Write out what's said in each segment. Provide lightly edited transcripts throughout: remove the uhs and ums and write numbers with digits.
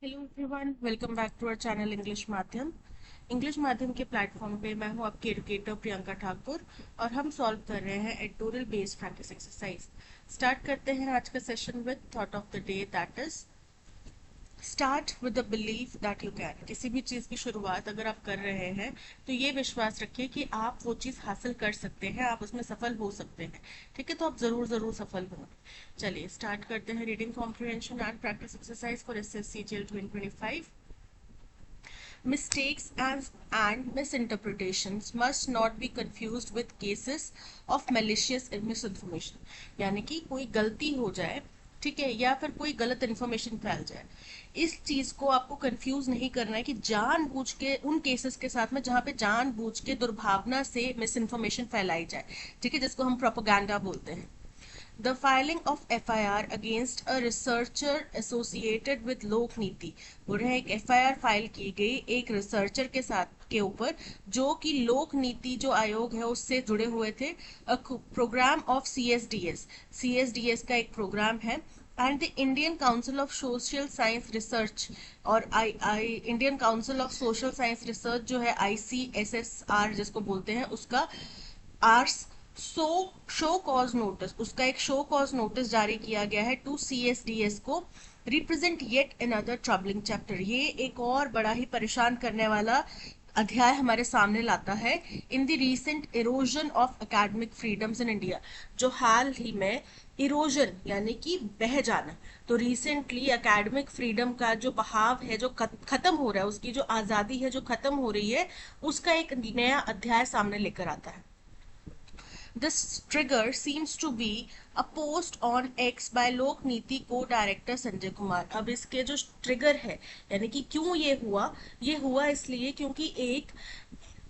Hello everyone, welcome back to our channel English माध्यम के platform पे मैं हूं आपकी एडुकेटर प्रियंका ठाकुर और हम सॉल्व कर रहे हैं editorial based practice exercise. Start करते हैं आज का session with thought of the day, that is start with the belief that you can. किसी भी चीज़ की शुरुआत अगर आप कर रहे हैं तो ये विश्वास रखिए कि आप वो चीज़ हासिल कर सकते हैं, आप उसमें सफल हो सकते हैं। ठीक है, तो आप ज़रूर ज़रूर सफल होंगे। चलिए स्टार्ट करते हैं reading comprehension and practice exercise for SSC GL 2025। Mistakes and misinterpretations must not be confused with cases of malicious misinformation। यानी कि कोई गलती हो जाए, ठीक है, या फिर कोई गलत इन्फॉर्मेशन फैल जाए, इस चीज को आपको कंफ्यूज नहीं करना है कि जानबूझ के उन केसेस के साथ में जहां पे जानबूझ के दुर्भावना से मिस इन्फॉर्मेशन फैलाई जाए, ठीक है, जिसको हम प्रोपोगंडा बोलते हैं। The filing of FIR against a researcher associated with लोक नीति, बोल रहे हैं एक FIR फाइल की गई एक रिसर्चर के साथ के ऊपर जो कि लोक नीति जो आयोग है उससे जुड़े हुए थे। प्रोग्राम ऑफ CSDS का एक प्रोग्राम है and the Indian Council of Social Science Research और Indian Council of Social Science Research जो है ICSSR जिसको बोलते हैं उसका आर्स सो शो कॉज नोटिस, उसका एक शो कॉज नोटिस जारी किया गया है टू CSDS को। Represent yet another troubling chapter, ये एक और बड़ा ही परेशान करने वाला अध्याय हमारे सामने लाता है in the recent erosion of academic freedoms in India. जो हाल ही में इरोजन यानी कि बह जाना, तो रिसेंटली एकेडमिक फ्रीडम का जो बहाव है जो खत्म हो रहा है, उसकी जो आज़ादी है जो खत्म हो रही है, उसका एक नया अध्याय सामने लेकर आता है। This trigger seems to be a post on X by लोक नीति को डायरेक्टर संजय कुमार। अब इसके जो ट्रिगर है यानी कि क्यों ये हुआ इसलिए क्योंकि एक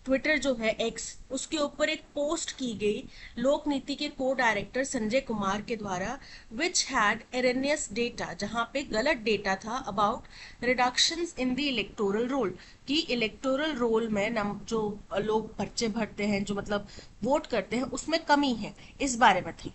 ट्विटर जो है एक्स उसके ऊपर एक पोस्ट की गई लोक नीति के को डायरेक्टर संजय कुमार के द्वारा विच हैड एरेनियस डेटा, जहां पे गलत डेटा था about reductions in the electoral roll, कि इलेक्टोरल रोल में जो लोग पर्चे भरते हैं जो मतलब वोट करते हैं उसमें कमी है, इस बारे में थी।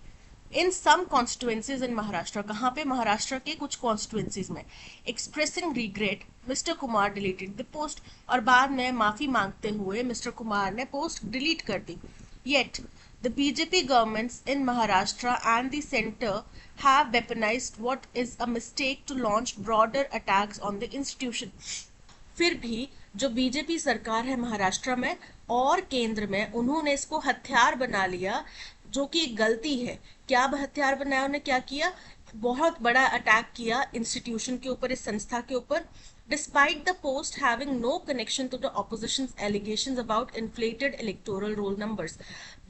इन सम कॉन्स्टिट्युएंसीज इन महाराष्ट्र, कहाँ पे महाराष्ट्र के कुछ कॉन्स्टिट्युएंसीज में, expressing regret mister Kumar deleted the post, और बाद में माफी मांगते हुए मिस्टर कुमार ने पोस्ट डिलीट कर दी। Yet the BJP governments in Maharashtra and the center have weaponized what is a mistake to launch broader attacks on the institution। फिर भी जो बीजेपी सरकार है महाराष्ट्र में और केंद्र में, उन्होंने इसको हथियार बना लिया, जो कि गलती है। क्या हथियार बनाया, उन्हें क्या किया, बहुत बड़ा अटैक किया इंस्टीट्यूशन के ऊपर, इस संस्था के ऊपर। Despite the post having no connection to the opposition allegations about inflated electoral roll numbers,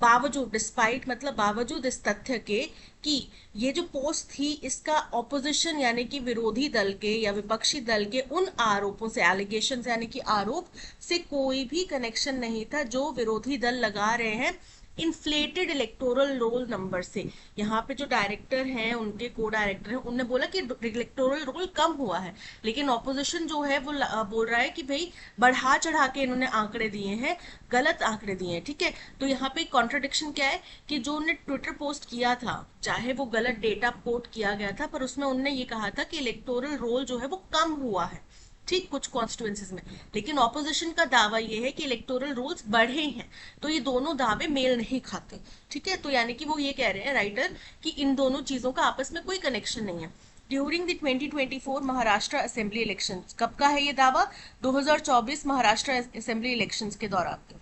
बावजूद, डिस्पाइट मतलब बावजूद इस तथ्य के कि ये जो पोस्ट थी इसका ऑपोजिशन यानी कि विरोधी दल के या विपक्षी दल के उन आरोपों से, एलिगेशन यानी कि आरोप से कोई भी कनेक्शन नहीं था जो विरोधी दल लगा रहे हैं इन्फ्लेटेड इलेक्टोरल रोल नंबर से। यहाँ पे जो डायरेक्टर हैं, उनके को डायरेक्टर हैं, उन्होंने बोला कि इलेक्टोरल रोल कम हुआ है, लेकिन ऑपोजिशन जो है वो बोल रहा है कि भाई बढ़ा चढ़ा के इन्होंने आंकड़े दिए हैं, गलत आंकड़े दिए हैं। ठीक है, तो यहाँ पे कॉन्ट्रडिक्शन क्या है कि जो उन्होंने ट्विटर पोस्ट किया था, चाहे वो गलत डेटा कोट किया गया था, पर उसमें उन्होंने ये कहा था कि इलेक्टोरल रोल जो है वो कम हुआ है, ठीक, कुछ कॉन्स्टिट्यूएंसीज में, लेकिन ऑपोजिशन का दावा ये है कि इलेक्टोरल रोल्स बढ़े हैं। तो ये दोनों दावे मेल नहीं खाते। ठीक है, तो यानी कि वो ये कह रहे हैं राइटर कि इन दोनों चीजों का आपस में कोई कनेक्शन नहीं है। During the 2024 Maharashtra assembly election, कब का है ये दावा, 2024 महाराष्ट्र असेंबली इलेक्शन के दौरान।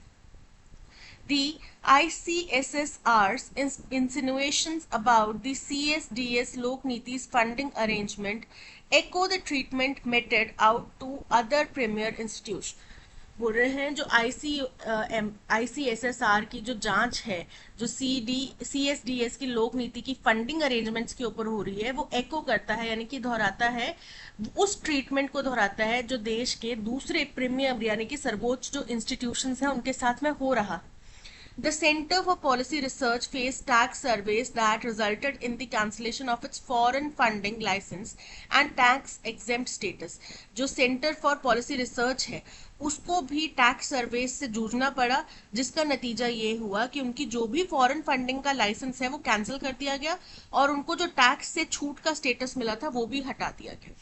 The ICSSR's insinuations about the CSDS Lok Niti's funding arrangement echo the treatment meted out to other premier institutions। बोल रहे हैं जो ICSSR की जो जांच है, जो CSDS की लोक नीति की फंडिंग अरेंजमेंट्स के ऊपर हो रही है, वो एको करता है यानी कि दोहराता है, उस ट्रीटमेंट को दोहराता है जो देश के दूसरे प्रीमियर यानी कि सर्वोच्च जो इंस्टीट्यूशंस हैं उनके साथ में हो रहा। The Center for Policy Research faced tax surveys that resulted in the cancellation of its foreign funding license and tax exempt status। जो Center for Policy Research है उसको भी टैक्स सर्वेज से जूझना पड़ा, जिसका नतीजा ये हुआ कि उनकी जो भी फॉरेन फंडिंग का लाइसेंस है वो कैंसिल कर दिया गया और उनको जो टैक्स से छूट का स्टेटस मिला था वो भी हटा दिया गया।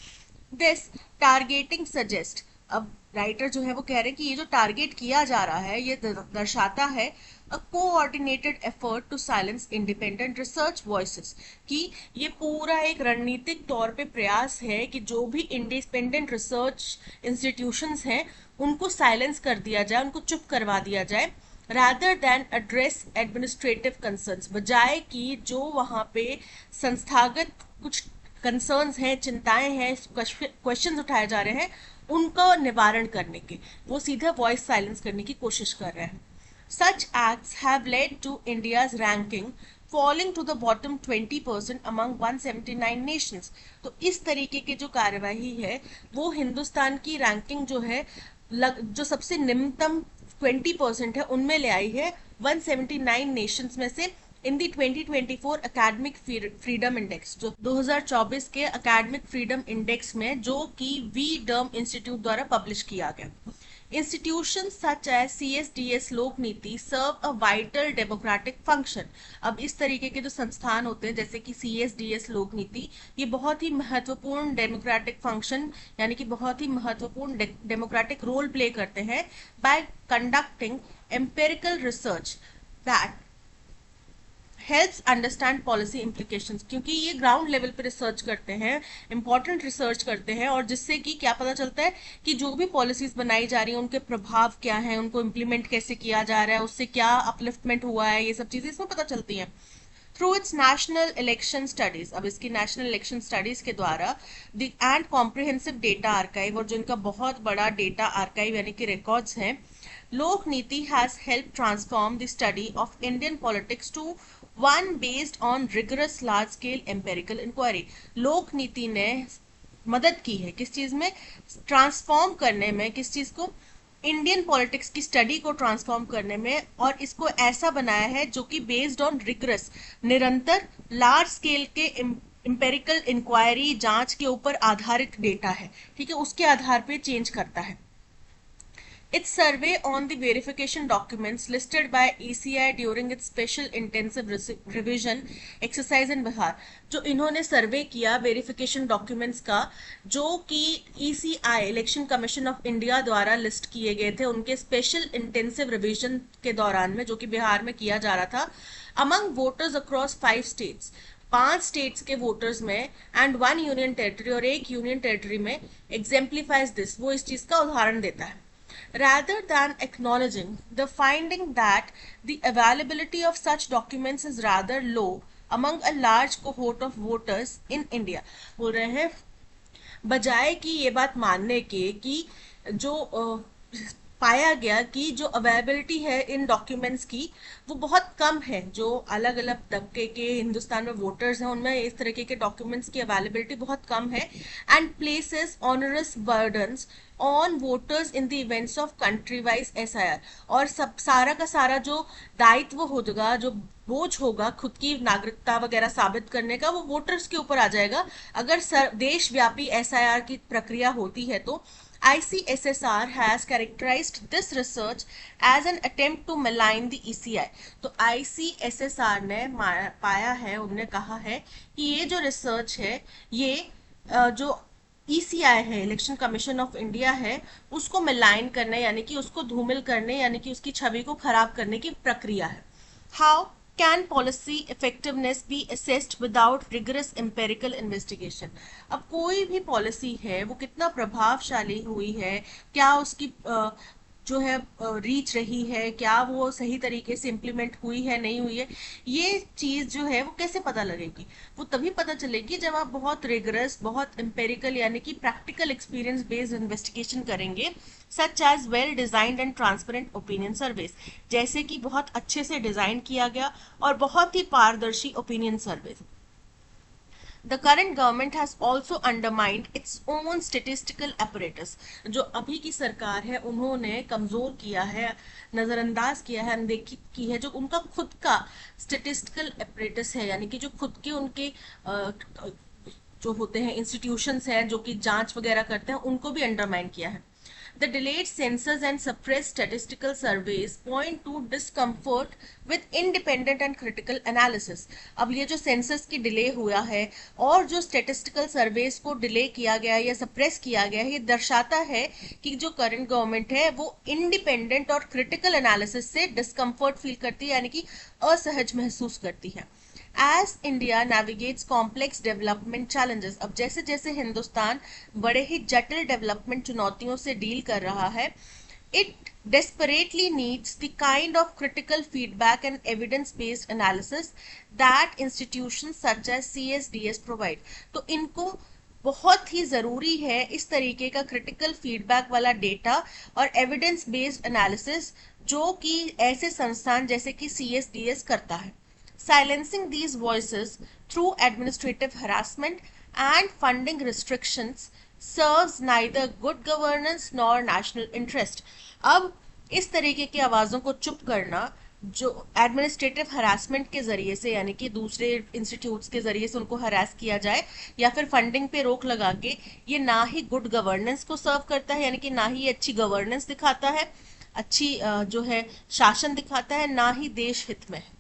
दिस टारगेटिंग सजेस्ट, अब राइटर जो है वो कह रहे हैं कि ये जो टारगेट किया जा रहा है ये दर्शाता है a coordinated effort to silence independent research voices, कि ये पूरा एक रणनीतिक तौर पे प्रयास है कि जो भी इंडिपेंडेंट रिसर्च इंस्टीट्यूशंस हैं उनको साइलेंस कर दिया जाए, उनको चुप करवा दिया जाए, rather than address administrative concerns, बजाय कि जो वहाँ पे संस्थागत कुछ कंसर्न्स हैं, चिंताएं हैं, क्वेश्चंस उठाए जा रहे हैं, उनका निवारण करने के वो सीधा वॉइस साइलेंस करने की कोशिश कर रहे हैं. Such acts have led to India's ranking falling to the bottom 20% among 179 nations. तो इस तरीके की जो कार्यवाही है वो हिंदुस्तान की रैंकिंग जो है जो सबसे निम्नतम 20% है उनमें ले आई है 179 नेशंस में से इन दी 2024 एकेडमिक फ्रीडम इंडेक्स, जो 2024 के एकेडमिक फ्रीडम इंडेक्स में, जो कि वी डर्म इंस्टीट्यूट द्वारा पब्लिश किया गया. Institutions such as CSDS लोक नीति serve a vital democratic function. अब इस तरीके के जो संस्थान होते हैं जैसे कि CSDS लोक नीति, ये बहुत ही महत्वपूर्ण डेमोक्रेटिक फंक्शन यानी कि बहुत ही महत्वपूर्ण डेमोक्रेटिक रोल प्ले करते हैं by conducting empirical research that helps understand policy implications, क्योंकि ये ग्राउंड लेवल पे रिसर्च करते हैं, इंपॉर्टेंट रिसर्च करते हैं, और जिससे कि क्या पता चलता है कि जो भी पॉलिसीज बनाई जा रही हैं उनके प्रभाव क्या हैं, उनको इम्प्लीमेंट कैसे किया जा रहा है, उससे क्या अपलिफ्टमेंट हुआ है, ये सब चीजें इसमें पता चलती हैं. Through it's national election studies, अब इसकी नेशनल इलेक्शन स्टडीज के द्वारा the end comprehensive data archive, और जो इनका बहुत बड़ा डेटा आर्काइव यानी कि रिकॉर्ड्स हैं, Lok Niti has help transform the study of Indian politics to one based on rigorous large scale empirical inquiry. लोक नीति ने मदद की है किस चीज में, ट्रांसफॉर्म करने में, किस चीज को, इंडियन पॉलिटिक्स की स्टडी को ट्रांसफॉर्म करने में, और इसको ऐसा बनाया है जो कि बेस्ड ऑन रिगरस, निरंतर लार्ज स्केल के इंपेरिकल इंक्वायरी, जांच के ऊपर आधारित डेटा है, ठीक है, उसके आधार पे चेंज करता है. Its survey on the verification documents listed by ECI during its special intensive revision exercise in Bihar, जो इन्होंने सर्वे किया वेरिफिकेशन डॉक्यूमेंट्स का, जो कि ECI election commission of India द्वारा लिस्ट किए गए थे उनके स्पेशल इंटेंसिव रिविजन के दौरान में, जो कि बिहार में किया जा रहा था, among voters across 5 states, 5 states के वोटर्स में, एंड 1 यूनियन टेरिटरी, और 1 यूनियन टेरिटरी में, एग्जेम्पलीफाइज दिस, वो इस चीज का उदाहरण देता है. Rather than acknowledging the finding that the availability of such documents is rather low among a large cohort of voters in India, बोल रहे हैं बजाय कि ये बात मानने के कि जो पाया गया कि जो अवेलेबिलिटी है इन डॉक्यूमेंट्स की वो बहुत कम है, जो अलग अलग तबके के हिंदुस्तान में वोटर्स हैं उनमें इस तरीके के डॉक्यूमेंट्स की अवेलेबिलिटी बहुत कम है, and places onerous burdens on voters in the events of country wise SIR, और सब सारा का सारा जो दायित्व होगा, जो बोझ होगा खुद की नागरिकता वगैरह साबित करने का, वो वोटर्स के ऊपर आ जाएगा अगर देशव्यापी SIR की प्रक्रिया होती है. तो ICSSR has characterized this research as an attempt to malign the ECI. तो ICSSR ने पाया है, उन्होंने कहा है कि ये जो रिसर्च है ये जो ECI है, इलेक्शन कमीशन ऑफ इंडिया है, उसको मिलाइन करने यानी कि उसको धूमिल करने यानी कि उसकी छवि को खराब करने की प्रक्रिया है. How can policy effectiveness B assessed without rigorous empirical investigation. अब कोई भी पॉलिसी है वो कितना प्रभावशाली हुई है, क्या उसकी जो है रीच रही है, क्या वो सही तरीके से इम्प्लीमेंट हुई है नहीं हुई है, ये चीज जो है वो कैसे पता लगेगी, वो तभी पता चलेगी जब आप बहुत रिगरस, बहुत एम्पेरिकल यानी कि प्रैक्टिकल एक्सपीरियंस बेस्ड इन्वेस्टिगेशन करेंगे, such as well designed and transparent opinion surveys, जैसे कि बहुत अच्छे से डिजाइन किया गया और बहुत ही पारदर्शी opinion surveys. The current government has also undermined its own statistical apparatus. जो अभी की सरकार है उन्होंने कमजोर किया है, नजरअंदाज किया है, अनदेखी की है जो उनका खुद का statistical apparatus है, यानी कि जो खुद के उनके जो होते हैं इंस्टीट्यूशंस हैं जो कि जांच वगैरह करते हैं, उनको भी अंडरमाइन किया है. The delayed census and suppressed statistical surveys point to discomfort with independent and critical analysis. अब ये जो सेंसस की डिले हुआ है और जो स्टेटिस्टिकल सर्वेस को डिले किया गया है या सप्रेस किया गया है, ये दर्शाता है कि जो करंट गवर्नमेंट है वो इंडिपेंडेंट और क्रिटिकल एनालिसिस से डिस्कम्फर्ट फील करती है, यानी कि असहज महसूस करती है. As India navigates complex development challenges, अब जैसे जैसे हिंदुस्तान बड़े ही जटिल डेवलपमेंट चुनौतियों से डील कर रहा है, it desperately needs the kind of critical feedback and evidence-based analysis that institutions such as CSDS provide. तो इनको बहुत ही ज़रूरी है इस तरीके का क्रिटिकल फीडबैक वाला डेटा और एविडेंस बेस्ड एनालिसिस जो कि ऐसे संस्थान जैसे कि CSDS करता है. Silencing these voices through administrative harassment and funding restrictions serves neither good governance nor national interest. अब इस तरीके की आवाज़ों को चुप करना जो एडमिनिस्ट्रेटिव हरासमेंट के जरिए से, यानी कि दूसरे इंस्टीट्यूट्स के जरिए से उनको हरास किया जाए या फिर फंडिंग पे रोक लगा के, ये ना ही गुड गवर्नेंस को सर्व करता है, यानी कि ना ही अच्छी गवर्नेंस दिखाता है, अच्छी जो है शासन दिखाता है, ना ही देश हित में है.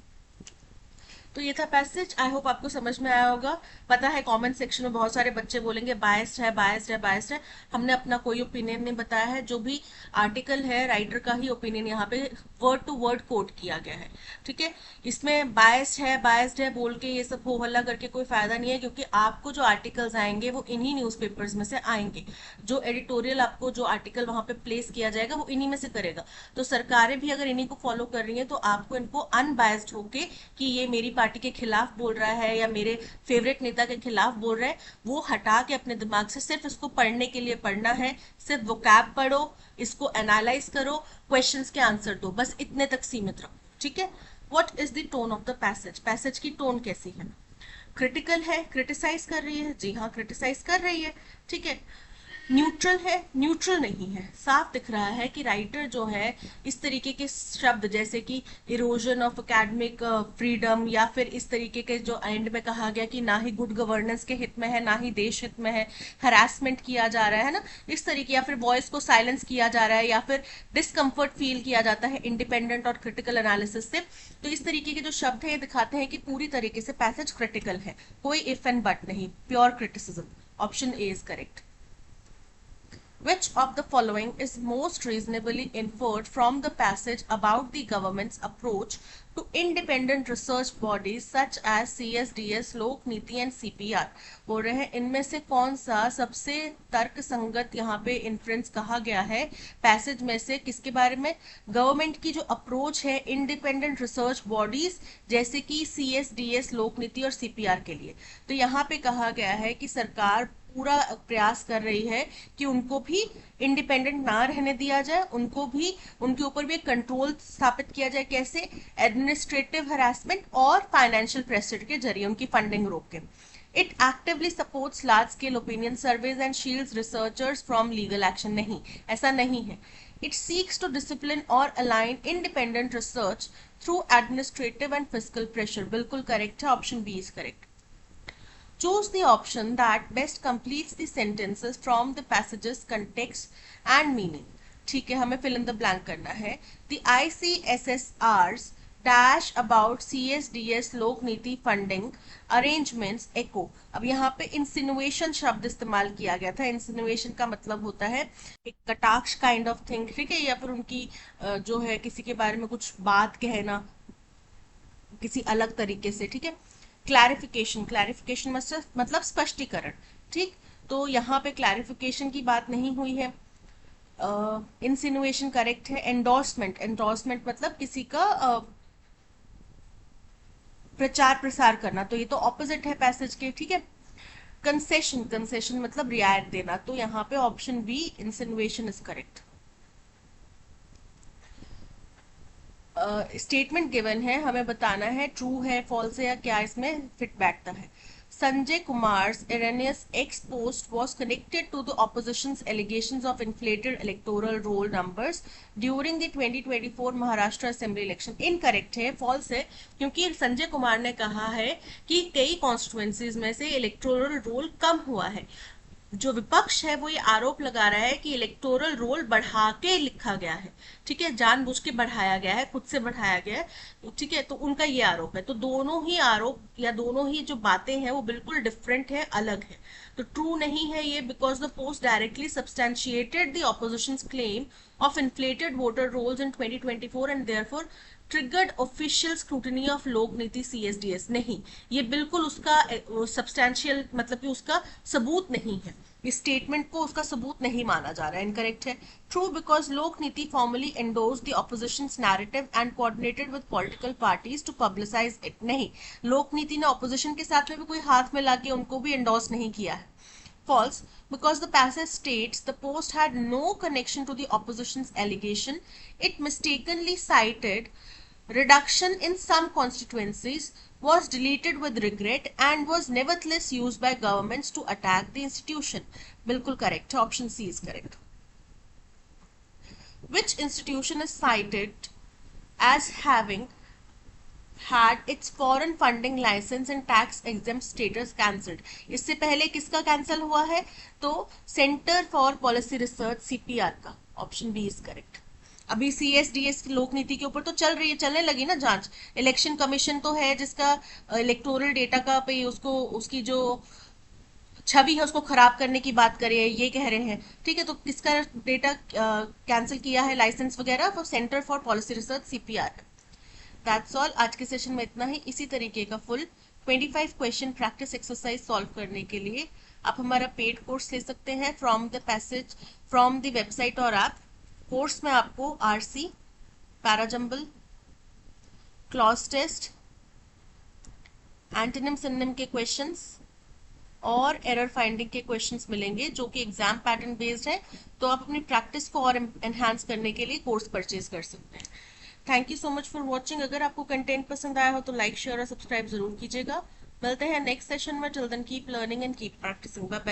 तो ये था पैसेज. आई होप आपको समझ में आया होगा. पता है कमेंट सेक्शन में बहुत सारे बच्चे बोलेंगे बायस्ड है, बायस्ड है, बायस्ड है. हमने अपना कोई ओपिनियन नहीं बताया है. जो भी आर्टिकल है राइटर का ही ओपिनियन यहाँ पे वर्ड टू वर्ड कोट किया गया है. ठीक है, इसमें बायस्ड है बोल के ये सब हो हल्ला करके कोई फायदा नहीं है, क्योंकि आपको जो आर्टिकल्स आएंगे वो इन्हीं न्यूज़पेपर्स में से आएंगे. जो एडिटोरियल आपको जो आर्टिकल वहां पे प्लेस किया जाएगा वो इन्हीं में से करेगा. तो सरकारें भी अगर इन्हीं को फॉलो कर रही है तो आपको इनको अनबायस्ड होके कि ये मेरी पार्टी के खिलाफ बोल रहा है या मेरे फेवरेट नेता के खिलाफ बोल रहा है, वो हटा के अपने दिमाग से सिर्फ इसको पढ़ने के लिए पढ़ना है. सिर्फ वोकैब पढ़ो, इसको एनालाइज करो, क्वेश्चंस के आंसर दो, बस इतने तक सीमित रहो. ठीक है. What is the tone of the passage? Passage की टोन कैसी है? क्रिटिकल है, क्रिटिसाइज कर रही है. जी हाँ, क्रिटिसाइज कर रही है. ठीक है. न्यूट्रल है, न्यूट्रल नहीं है. साफ दिख रहा है कि राइटर जो है इस तरीके के शब्द जैसे कि इरोजन ऑफ एकेडमिक फ्रीडम या फिर इस तरीके के जो एंड में कहा गया कि ना ही गुड गवर्नेंस के हित में है ना ही देश हित में है, हरासमेंट किया जा रहा है ना इस तरीके, या फिर वॉइस को साइलेंस किया जा रहा है या फिर डिस्कम्फर्ट फील किया जाता है इंडिपेंडेंट और क्रिटिकल एनालिसिस से. तो इस तरीके के जो शब्द है ये दिखाते हैं कि पूरी तरीके से पैसेज क्रिटिकल है, कोई इफ एंड बट नहीं, pure criticism. Option A is correct. Which of the following is most reasonably inferred from the passage about the government's approach to independent research bodies such as CSDS, लोक नीति and CPR? बोल रहे हैं इनमें से कौन सा सबसे तर्क संगत यहाँ पे इन्फ्रेंस कहा गया है पैसेज में से, किसके बारे में? गवर्नमेंट की जो अप्रोच है इंडिपेंडेंट रिसर्च बॉडीज जैसे कि CSDS, लोक नीति और CPR के लिए. तो यहाँ पे कहा गया है कि सरकार पूरा प्रयास कर रही है कि उनको भी इंडिपेंडेंट ना रहने दिया जाए, उनको भी उनके ऊपर भी एक कंट्रोल स्थापित किया जाए. कैसे? एडमिनिस्ट्रेटिव हरासमेंट और फाइनेंशियल प्रेशर के जरिए उनकी फंडिंग रोक के. It actively supports large scale opinion surveys and shields researchers from legal action. नहीं, ऐसा नहीं है. इट सीक्स टू डिसिप्लिन और align independent research through administrative and fiscal pressure. बिल्कुल करेक्ट है, option B is correct. Choose the option that best completes the sentences from the passage's context and meaning. ठीक है, हमें fill in the blank करना है. The ICSSR's dash about CSDS लोक नीति funding arrangements echo. अब यहाँ पे insinuation शब्द इस्तेमाल किया गया था. insinuation का मतलब होता है एक कटाक्ष काइंड ऑफ थिंग. ठीक है, या फिर उनकी जो है किसी के बारे में कुछ बात कहना किसी अलग तरीके से. ठीक है. क्लैरिफिकेशन, क्लैरिफिकेशन मतलब स्पष्टीकरण. ठीक, तो यहाँ पे क्लैरिफिकेशन की बात नहीं हुई है. इंसिनुएशन करेक्ट है. एंडोर्समेंट, एंडोर्समेंट मतलब किसी का प्रचार प्रसार करना, तो ये तो ऑपोजिट है पैसेज के. ठीक है. कंसेशन, कंसेशन मतलब रियायत देना, तो यहाँ पे option b insinuation is correct. Statement given है, हमें बताना है ट्रू है, फॉल्स है या क्या इसमें फिट बैठता है. Sanjay Kumars erroneous ex post was connected to the opposition's allegations of inflated electoral roll numbers during the 2024 Maharashtra assembly election. Incorrect है, फॉल्स है, क्योंकि संजय कुमार ने कहा है कि कई कॉन्स्टिट्यूएंसीज में से इलेक्टोरल रोल कम हुआ है. जो विपक्ष है वो ये आरोप लगा रहा है कि इलेक्टोरल रोल बढ़ा के लिखा गया है, ठीक है, जानबूझ के बढ़ाया गया है, खुद से बढ़ाया गया है, ठीक है, तो उनका ये आरोप है। तो दोनों ही आरोप या दोनों ही जो बातें हैं वो बिल्कुल डिफरेंट है, अलग है। तो ट्रू नहीं है ये, because the post directly substantiated the opposition's claim of inflated voter rolls in 2024 and therefore triggered official scrutiny of Lok Niti CSDS। नहीं, ये बिल्कुल उसका सब्सटैंशियल मतलब कि उसका सबूत नहीं है, इस स्टेटमेंट को उसका सबूत नहीं माना जा रहा है, इनकरेक्ट है। True, because Lok Niti formally endorse the opposition's narrative and coordinated with political parties to publicise it. नहीं, लोक नीति ने ऑपोजिशन के साथ में भी कोई हाथ मिला के उनको भी एंडोर्स नहीं किया है। False, because the passage states the post had no connection to the opposition's allegation. It mistakenly cited reduction in some constituencies, was deleted with regret, and was nevertheless used by governments to attack the institution. बिल्कुल correct, option C is correct. Which institution is cited as having had its foreign funding license and tax exempt status cancelled? इससे पहले किसका cancel हुआ है? तो centre for policy research CPR का, option B is correct. अभी CSDS की लोक नीति के ऊपर तो चल रही है, चलने लगी ना जांच। इलेक्शन कमीशन तो है जिसका इलेक्टोरल डेटा का पे उसको उसकी जो छवि है उसको खराब करने की बात करें, ये कह रहे हैं, ठीक है। तो किसका डेटा कैंसिल किया है, लाइसेंस वगैरह? वो centre for policy research CPR। That's all, आज के सेशन में इतना ही। इसी तरीके का full 25 question practice exercise solve करने के लिए आप हमारा पेड कोर्स ले सकते हैं from the passage from the website और ऐप। कोर्स में आपको RC, parajumble, clause test, antonym synonym के क्वेश्चंस और एरर फाइंडिंग के क्वेश्चंस मिलेंगे जो कि एग्जाम पैटर्न बेस्ड है। तो आप अपनी प्रैक्टिस को और एनहांस करने के लिए कोर्स परचेज कर सकते हैं। Thank you so much for watching. अगर आपको कंटेंट पसंद आया हो तो लाइक, शेयर और सब्सक्राइब जरूर कीजिएगा। मिलते हैं नेक्स्ट सेशन में। Till then keep learning and keep practising. Bye bye.